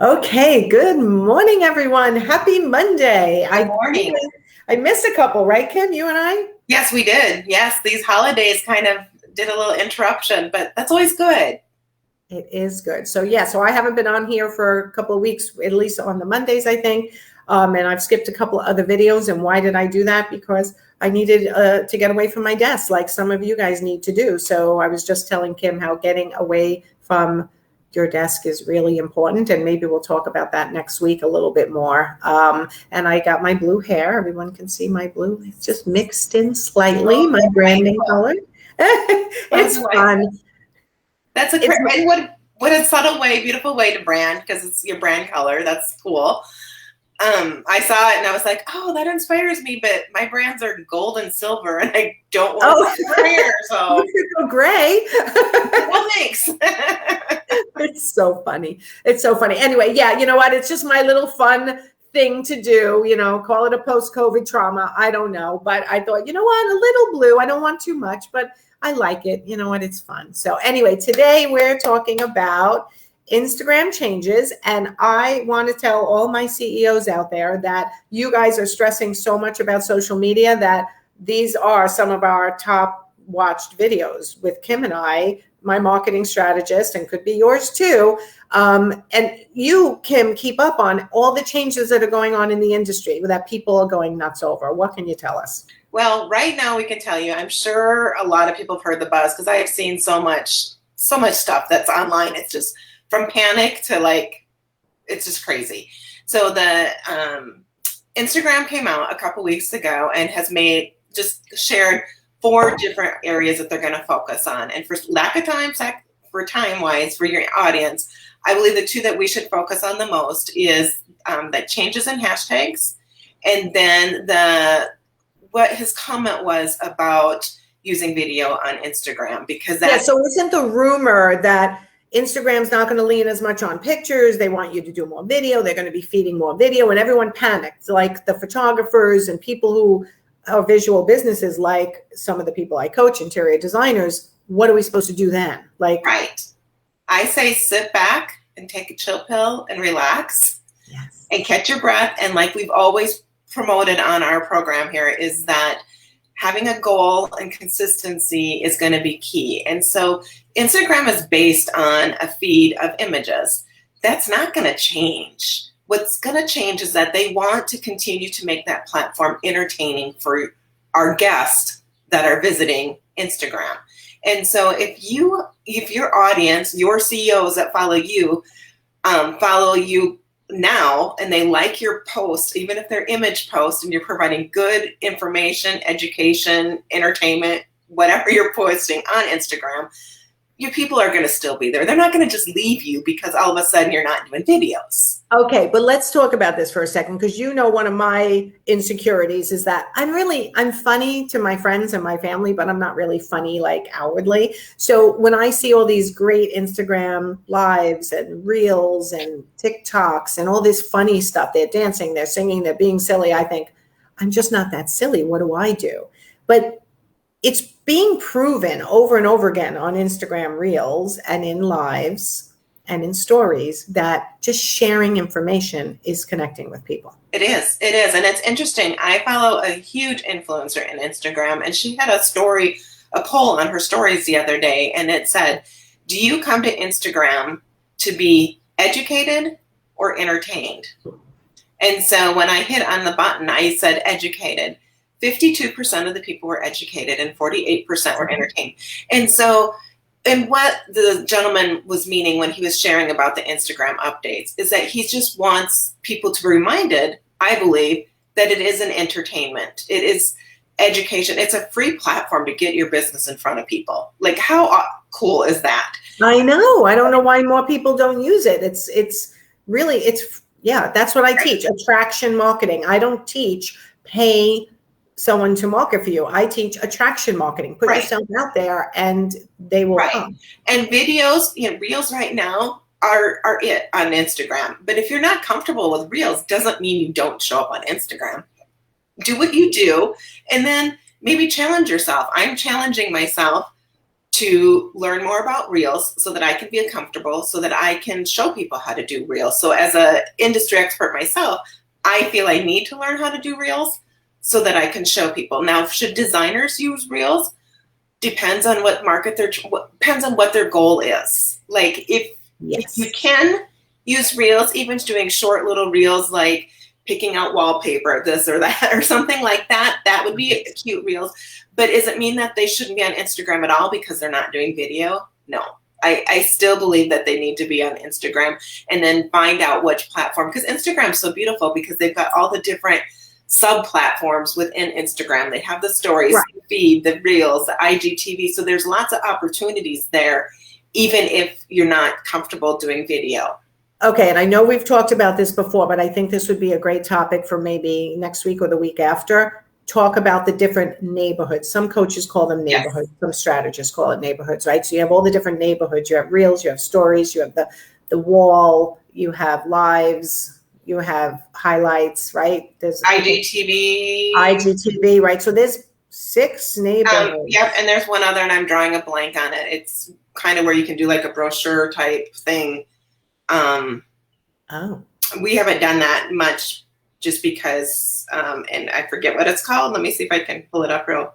Okay, good morning, everyone. Happy Monday. Good morning. I missed a couple, right, Kim? You and I? Yes, we did. Yes, these holidays kind of did a little interruption, but that's always good. It is good. So I haven't been on here for a couple of weeks, at least on the Mondays, I think. And I've skipped a couple of other videos. And why did I do that? Because I needed to get away from my desk, like some of you guys need to do. So I was just telling Kim how getting away from your desk is really important. And maybe we'll talk about that next week a little bit more. And I got my blue hair. Everyone can see my blue. It's just mixed in slightly, my branding color. It's fun. That's a It's and what a subtle way, beautiful way to brand because it's your brand color. That's cool. I saw it and I was like, oh, that inspires me, but my brands are gold and silver and I don't want to wear hair, so you could go gray. Well, thanks. It's so funny. It's so funny. Anyway, yeah, you know what? It's just my little fun thing to do, call it a post-COVID trauma. I don't know. But I thought, you know what? A little blue. I don't want too much, but I like it. You know what? It's fun. So anyway, today we're talking about Instagram changes. And I want to tell all my CEOs out there that you guys are stressing so much about social media that these are some of our top watched videos with Kim and I, my marketing strategist, and could be yours too. And you, Kim, keep up on all the changes that are going on in the industry that people are going nuts over. What can you tell us? Well, right now we can tell you, I'm sure a lot of people have heard the buzz because I have seen so much stuff that's online. It's just from panic to it's just crazy. So the Instagram came out a couple weeks ago and has shared 4 different areas that they're going to focus on. And for lack of time, for time-wise, for your audience, I believe the 2 that we should focus on the most is the changes in hashtags, and then what his comment was about using video on Instagram, because so isn't the rumor that Instagram's not going to lean as much on pictures? They want you to do more video. They're going to be feeding more video, and everyone panicked, like the photographers and people who are visual businesses, like some of the people I coach, interior designers. What are we supposed to do then? Right. I say sit back and take a chill pill and relax. Yes. And catch your breath. And like we've always promoted on our program here, is that having a goal and consistency is going to be key. And so Instagram is based on a feed of images. That's not going to change. What's going to change is that they want to continue to make that platform entertaining for our guests that are visiting Instagram. And so if your audience, your CEOs that follow you now, and they like your post, even if they're image posts and you're providing good information, education, entertainment, whatever you're posting on Instagram, your people are going to still be there. They're not going to just leave you because all of a sudden you're not doing videos. Okay, but let's talk about this for a second, because one of my insecurities is that I'm funny to my friends and my family, but I'm not really funny like outwardly. So when I see all these great Instagram lives and reels and TikToks and all this funny stuff, they're dancing, they're singing, they're being silly, I think, I'm just not that silly. What do I do? But it's being proven over and over again on Instagram reels and in lives and in stories that just sharing information is connecting with people. It is. And it's interesting. I follow a huge influencer in Instagram, and she had a poll on her stories the other day, and it said, do you come to Instagram to be educated or entertained? And so when I hit on the button, I said educated. 52% of the people were educated and 48% were entertained. And what the gentleman was meaning when he was sharing about the Instagram updates is that he just wants people to be reminded, I believe, that it is an entertainment. It is education. It's a free platform to get your business in front of people. Like, how cool is that? I know. I don't know why more people don't use it. It's really, that's what I teach. Attraction marketing. I don't teach pay someone to market for you. I teach attraction marketing. Put yourself out there and they will come. And videos, reels right now are it on Instagram. But if you're not comfortable with reels, doesn't mean you don't show up on Instagram. Do what you do, and then maybe challenge yourself. I'm challenging myself to learn more about Reels so that I can be comfortable, so that I can show people how to do Reels. So as an industry expert myself, I feel I need to learn how to do Reels so that I can show people. Now, should designers use Reels? Depends on what market depends on what their goal is. Like if you can use Reels, even doing short little Reels like picking out wallpaper, this or that, or something like that, that would be cute Reels. But does it mean that they shouldn't be on Instagram at all because they're not doing video? No. I still believe that they need to be on Instagram, and then find out which platform, because Instagram's so beautiful because they've got all the different sub-platforms within Instagram. They have the stories, the feed, the Reels, the IGTV. So there's lots of opportunities there, even if you're not comfortable doing video. Okay, and I know we've talked about this before, but I think this would be a great topic for maybe next week or the week after. Talk about the different neighborhoods. Some coaches call them neighborhoods. Yes. Some strategists call it neighborhoods, right? So you have all the different neighborhoods. You have Reels, you have stories, you have the wall, you have lives, you have highlights, right? There's IGTV, right? So there's 6 neighborhoods. Yep, and there's one other, and I'm drawing a blank on it. It's kind of where you can do like a brochure type thing. We haven't done that much just because, and I forget what it's called. Let me see if I can pull it up real.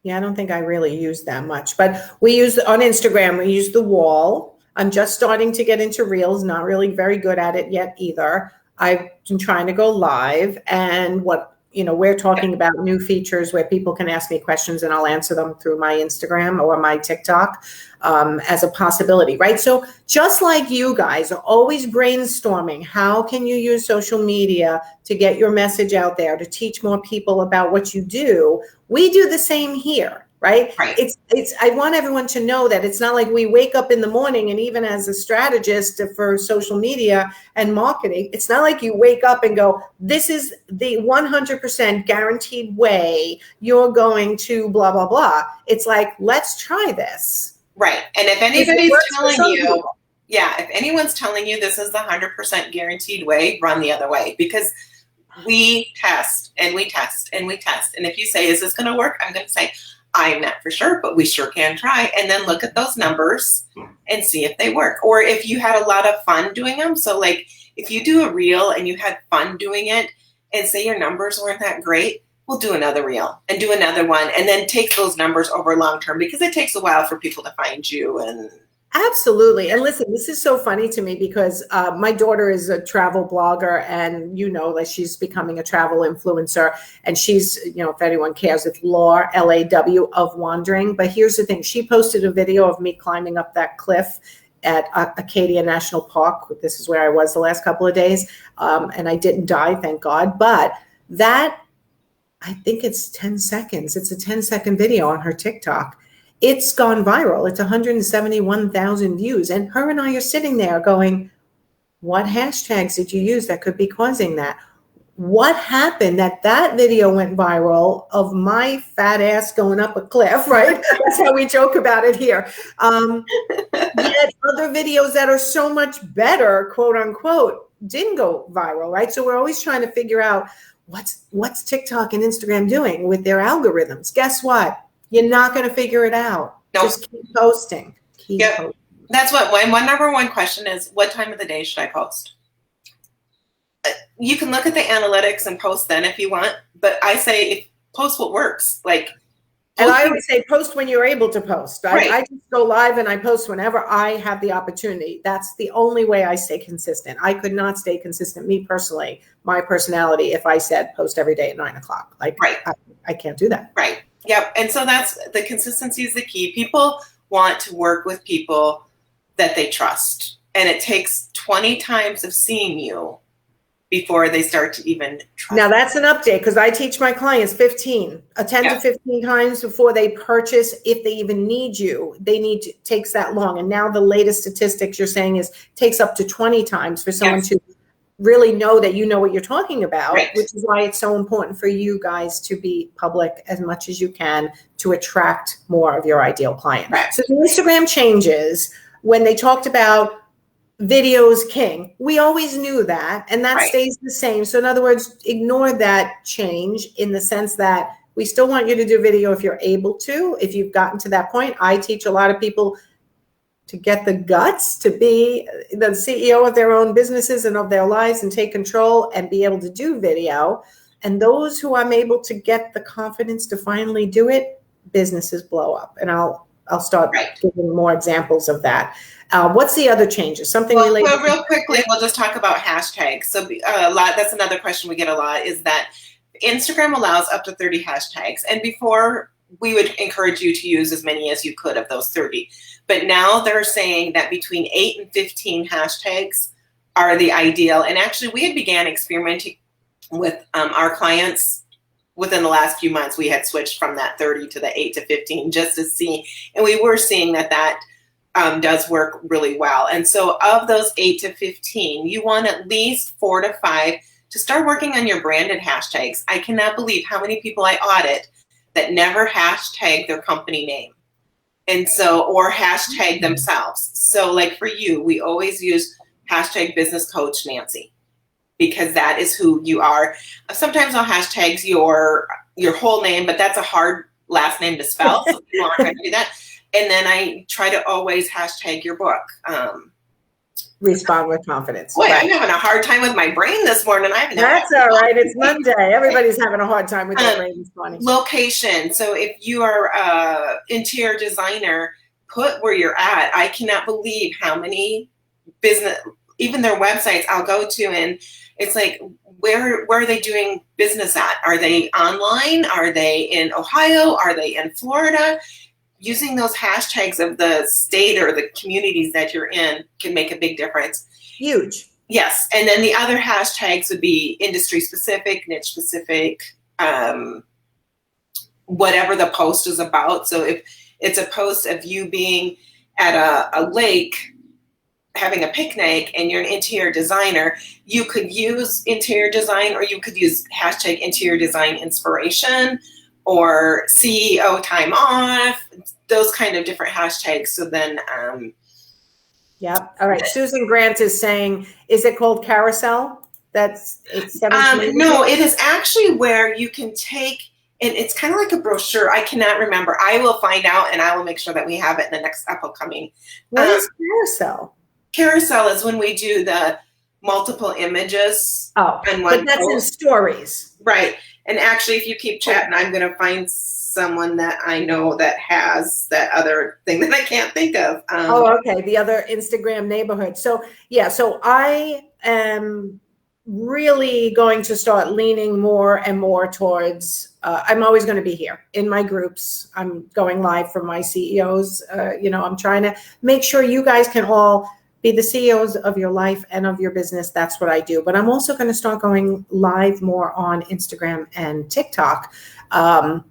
Yeah, I don't think I really use that much, but we use on Instagram, we use the wall. I'm just starting to get into Reels, not really very good at it yet either. I've been trying to go live, and we're talking about new features where people can ask me questions and I'll answer them through my Instagram or my TikTok as a possibility, right? So just like you guys are always brainstorming, how can you use social media to get your message out there, to teach more people about what you do? We do the same here. Right? I want everyone to know that it's not like we wake up in the morning, and even as a strategist for social media and marketing, it's not like you wake up and go, this is the 100% guaranteed way you're going to blah, blah, blah. It's like, let's try this. Right. And if anybody's telling you, if anyone's telling you this is the 100% guaranteed way, run the other way, because we test and we test and we test. And if you say, is this going to work? I'm going to say, I'm not for sure, but we sure can try. And then look at those numbers and see if they work. Or if you had a lot of fun doing them. So like if you do a reel and you had fun doing it and say your numbers weren't that great, we'll do another reel and do another one. And then take those numbers over long term, because it takes a while for people to find you. And absolutely. And listen, this is so funny to me because my daughter is a travel blogger, and like she's becoming a travel influencer, and she's, if anyone cares, it's Law, L-A-W, of Wandering. But here's the thing. She posted a video of me climbing up that cliff at Acadia National Park. This is where I was the last couple of days. And I didn't die, thank God. But that, I think it's 10 seconds. It's a 10-second video on her TikTok. It's gone viral. It's 171,000 views. And her and I are sitting there going, what hashtags did you use that could be causing that? What happened that video went viral of my fat ass going up a cliff, right? That's how we joke about it here. Yet other videos that are so much better, quote unquote, didn't go viral, right? So we're always trying to figure out what's TikTok and Instagram doing with their algorithms. Guess what? You're not going to figure it out. Nope. Just keep posting. Posting. That's what my number one question is. What time of the day should I post? You can look at the analytics and post then if you want, but I say post what works. And I always say post when you're able to post. Right? I just go live and I post whenever I have the opportunity. That's the only way I stay consistent. I could not stay consistent, me personally, my personality, if I said post every day at 9:00. I can't do that. Right. Yep. And so that's the consistency is the key. People want to work with people that they trust. And it takes 20 times of seeing you before they start to even trust. Now that's an update, because I teach my clients 10 to 15 times before they purchase. If they even need you, takes that long. And now the latest statistics you're saying is takes up to 20 times for someone to really know that you know what you're talking about, which is why it's so important for you guys to be public as much as you can to attract more of your ideal client. Right. So the Instagram changes when they talked about videos king. We always knew that, and that stays the same. So in other words, ignore that change in the sense that We still want you to do video if you're able to, if you've gotten to that point. I teach a lot of people to get the guts to be the CEO of their own businesses and of their lives and take control and be able to do video. And those who I'm able to get the confidence to finally do it, businesses blow up. And I'll start giving more examples of that. What's the other changes? Something related. Well, real quickly, we'll just talk about hashtags. So that's another question we get a lot, is that Instagram allows up to 30 hashtags. And before, we would encourage you to use as many as you could of those 30. But now they're saying that between 8 and 15 hashtags are the ideal. And actually, we had began experimenting with our clients within the last few months. We had switched from that 30 to the 8 to 15 just to see. And we were seeing that does work really well. And so of those 8 to 15, you want at least 4 to 5 to start working on your branded hashtags. I cannot believe how many people I audit that never hashtag their company name. And so, or hashtag themselves. So like for you, we always use hashtag business coach Nancy, because that is who you are. Sometimes I'll hashtag your whole name, but that's a hard last name to spell. So people aren't going to do that. And then I try to always hashtag your book. Respond with confidence. Boy, I'm having a hard time with my brain this morning. That's all right. It's Monday. Everybody's having a hard time with their brain this morning. Location. So if you are an interior designer, put where you're at. I cannot believe how many business, even their websites I'll go to, and it's like, where are they doing business at? Are they online? Are they in Ohio? Are they in Florida? Using those hashtags of the state or the communities that you're in can make a big difference. Huge. Yes. And then the other hashtags would be industry specific, niche specific, whatever the post is about. So if it's a post of you being at a lake having a picnic and you're an interior designer, you could use interior design, or you could use hashtag interior design inspiration, or CEO time off, those kind of different hashtags. So then, yep. All right. Susan Grant is saying, is it called Carousel? It's 17. No, it is actually where you can take, and it's kind of like a brochure. I cannot remember. I will find out, and I will make sure that we have it in the next upcoming. What is Carousel? Carousel is when we do the multiple images. Oh, but that's in stories. Right. And actually, if you keep chatting, I'm going to find someone that I know that has that other thing that I can't think of. Okay. The other Instagram neighborhood. So, yeah. So I am really going to start leaning more and more towards, I'm always going to be here in my groups. I'm going live for my CEOs. I'm trying to make sure you guys can all be the CEOs of your life and of your business. That's what I do. But I'm also going to start going live more on Instagram and TikTok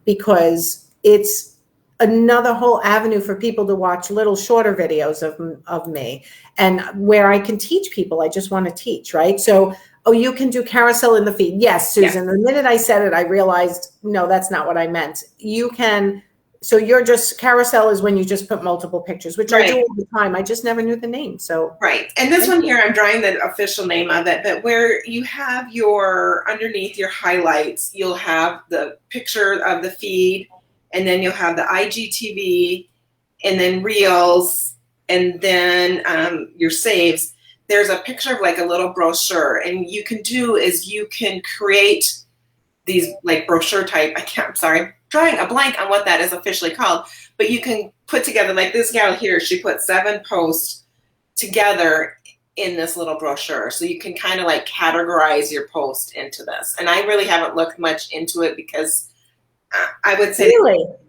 because it's another whole avenue for people to watch little shorter videos of me, and where I can teach people. I just want to teach, right? So, you can do carousel in the feed. Yes, Susan. Yeah. The minute I said it, I realized, no, that's not what I meant. You can. So you're just, carousel is when you just put multiple pictures, which I do all the time. I just never knew the name. So right. And this one here, I'm drawing the official name of it, but where you have underneath your highlights, you'll have the picture of the feed, and then you'll have the IGTV, and then Reels, and then your saves. There's a picture of like a little brochure, and you can create these like brochure type, I'm sorry, drawing a blank on what that is officially called, but you can put together, like this gal here, she put 7 posts together in this little brochure. So you can kind of like categorize your post into this. And I really haven't looked much into it because I would say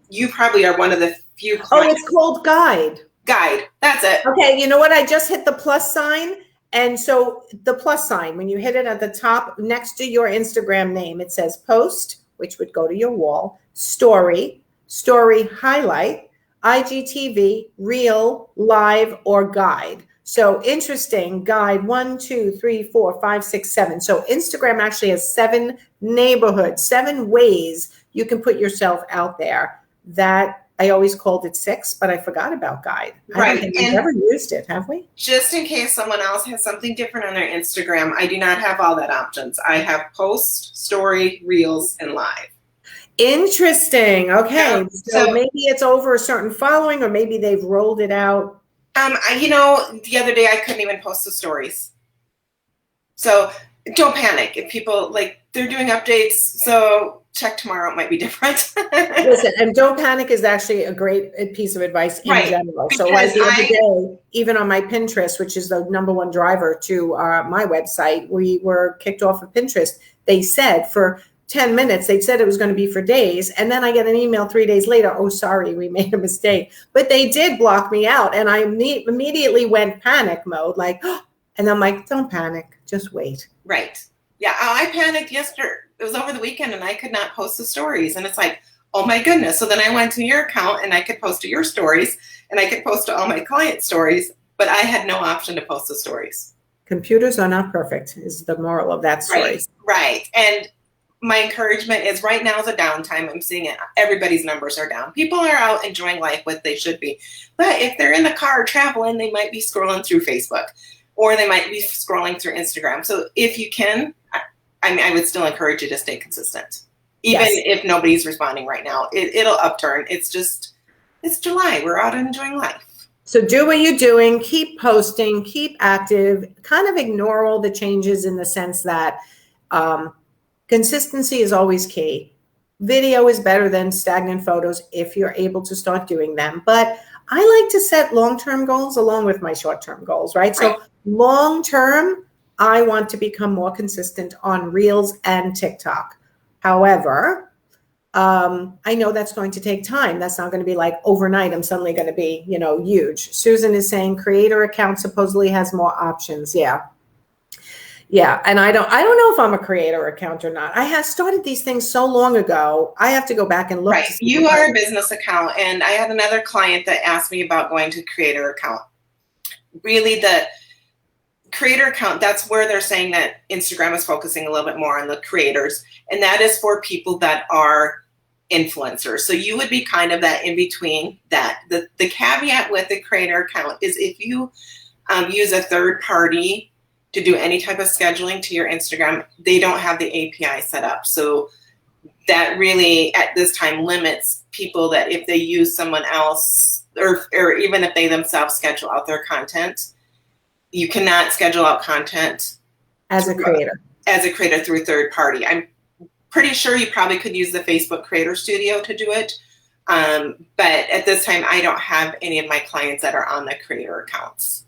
you probably are one of the few clients. Oh, it's called Guide. Guide, that's it. Okay, you know what? I just hit the plus sign. And so the plus sign, when you hit it at the top next to your Instagram name, it says post, which would go to your wall, story highlight, IGTV, reel, live, or guide. So interesting, guide 1, 2, 3, 4, 5, 6, 7. So Instagram actually has 7 neighborhoods, 7 ways you can put yourself out there. That I always called it 6, but I forgot about guide. Right. I don't think we've ever used it, have we? Just in case someone else has something different on their Instagram, I do not have all that options. I have post, story, reels, and live. Interesting. Okay. Yeah. So maybe it's over a certain following, or maybe they've rolled it out. The other day I couldn't even post the stories. So don't panic if people they're doing updates. So check tomorrow. It might be different. Listen, and don't panic is actually a great piece of advice in general. So like the other day, even on my Pinterest, which is the #1 driver to my website, we were kicked off of Pinterest. They said for 10 minutes, they said it was going to be for days. And then I get an email 3 days later, oh, sorry, we made a mistake. But they did block me out. And I immediately went panic mode, and I'm like, don't panic, just wait. Right. Yeah, I panicked yesterday. It was over the weekend and I could not post the stories. And it's like, oh my goodness. So then I went to your account and I could post to your stories and I could post to all my client stories, but I had no option to post the stories. Computers are not perfect is the moral of that story. Right. And my encouragement is right now is a downtime. I'm seeing it. Everybody's numbers are down. People are out enjoying life what they should be. But if they're in the car traveling, they might be scrolling through Facebook or they might be scrolling through Instagram. So if you can, I would still encourage you to stay consistent. Even if nobody's responding right now, it'll upturn. It's July. We're out enjoying life. So do what you're doing. Keep posting. Keep active. Kind of ignore all the changes in the sense that consistency is always key. Video is better than stagnant photos if you're able to start doing them. But I like to set long-term goals along with my short-term goals, right? So long-term, I want to become more consistent on Reels and TikTok. However, I know that's going to take time. That's not going to be like overnight. I'm suddenly going to be, huge. Susan is saying creator account supposedly has more options. Yeah. And I don't know if I'm a creator account or not. I have started these things so long ago. I have to go back and look. Right. You are a business account. And I had another client that asked me about going to creator account. Really the creator account, that's where they're saying that Instagram is focusing a little bit more on the creators. And that is for people that are influencers. So you would be kind of that in between that. The caveat with the creator account is if you use a third party to do any type of scheduling to your Instagram, they don't have the API set up. So that really at this time limits people that if they use someone else or even if they themselves schedule out their content, you cannot schedule out content as a creator through a third party. I'm pretty sure you probably could use the Facebook Creator Studio to do it. But at this time, I don't have any of my clients that are on the creator accounts.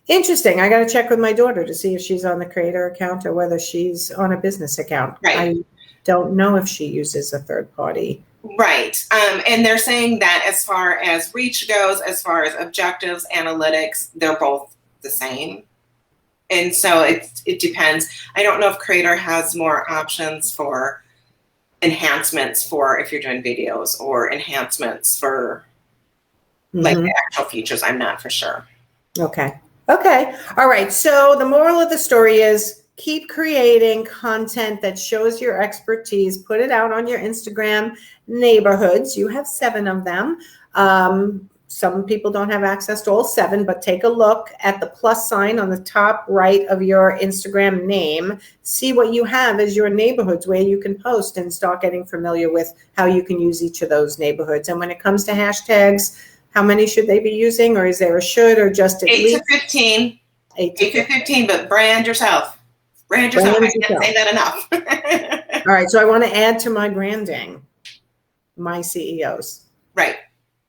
Interesting. I got to check with my daughter to see if she's on the creator account or whether she's on a business account. Right. I don't know if she uses a third party. Right. And they're saying that as far as reach goes, as far as objectives, analytics, they're both the same. And so it depends. I don't know if Creator has more options for enhancements for if you're doing videos or enhancements for like the actual features. I'm not for sure. Okay. All right. So the moral of the story is keep creating content that shows your expertise. Put it out on your Instagram neighborhoods. You have 7 of them. Some people don't have access to all 7, but take a look at the plus sign on the top right of your Instagram name. See what you have as your neighborhoods where you can post and start getting familiar with how you can use each of those neighborhoods. And when it comes to hashtags, how many should they be using, or is there a should or just at 8 least? to 15. 8 to 15, but brand yourself. I can't say that enough. All right, so I want to add to my branding, my CEOs.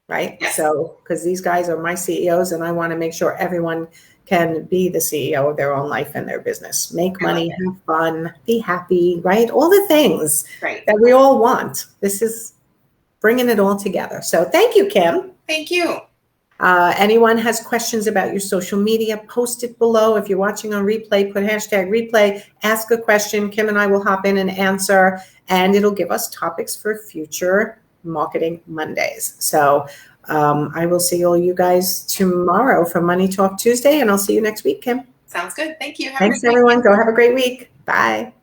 Right? Yes. So, because these guys are my CEOs and I want to make sure everyone can be the CEO of their own life and their business. Make money, have fun, be happy, right? All the things that we all want. This is bringing it all together. So thank you, Kim. Thank you. Anyone has questions about your social media, post it below. If you're watching on replay, put hashtag replay, ask a question. Kim and I will hop in and answer, and it'll give us topics for future Marketing Mondays. So I will see all you guys tomorrow for Money Talk Tuesday, and I'll see you next week, Kim. Sounds good. Thank you. Thanks, everyone. Go have a great week. Bye.